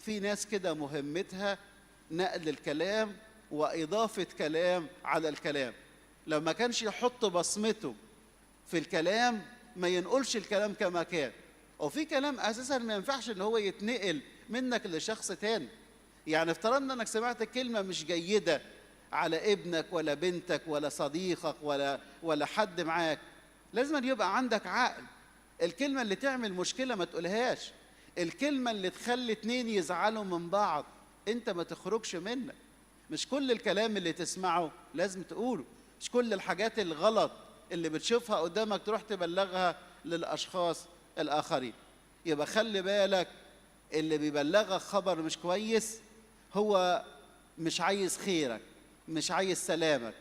في ناس كده مهمتها نقل الكلام وإضافة كلام على الكلام. لو ما كانش يحط بصمته في الكلام ما ينقلش الكلام كما كان. وفي كلام أساسا ما ينفعش إن هو يتنقل منك لشخص تاني. يعني افترضنا إنك سمعت كلمة مش جيدة على ابنك ولا بنتك ولا صديقك ولا حد معاك، لازم أن يبقى عندك عقل. الكلمة اللي تعمل مشكلة ما تقولهاش. الكلمة اللي تخلي اتنين يزعلوا من بعض انت ما تخرجش منك. مش كل الكلام اللي تسمعه لازم تقوله. مش كل الحاجات الغلط اللي بتشوفها قدامك تروح تبلغها للأشخاص الآخرين. يبقى خلي بالك، اللي بيبلغك خبر مش كويس هو مش عايز خيرك، مش عايز سلامك،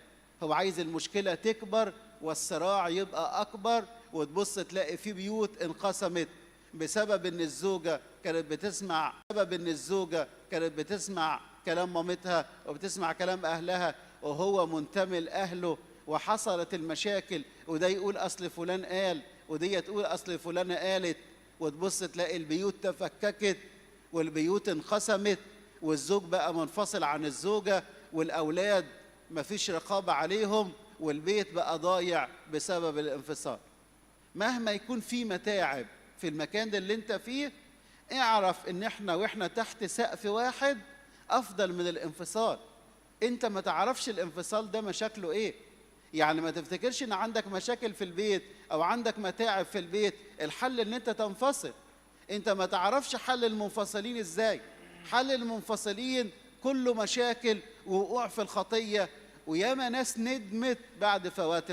هو عايز المشكلة تكبر والصراع يبقى أكبر، وتبص تلاقي في بيوت انقسمت بسبب إن الزوجة كانت بتسمع كلام مامتها وبتسمع كلام أهلها وهو منتمي لأهله، وحصلت المشاكل، وده يقول أصل فلان قال ودي تقول أصل فلانة قالت، وتبص تلاقي البيوت تفككت والبيوت انقسمت، والزوج بقى منفصل عن الزوجة، والأولاد مفيش رقابة عليهم، والبيت بقى ضايع بسبب الانفصال. مهما يكون في متاعب في المكان اللي انت فيه، اعرف ان واحنا تحت سقف واحد افضل من الانفصال. انت ما تعرفش الانفصال ده مشاكله ايه. يعني ما تفتكرش ان عندك مشاكل في البيت او عندك متاعب في البيت الحل ان انت تنفصل. انت ما تعرفش حل المنفصلين ازاي. حل المنفصلين كله مشاكل ووقوع في الخطية، وياما ناس ندمت بعد فوات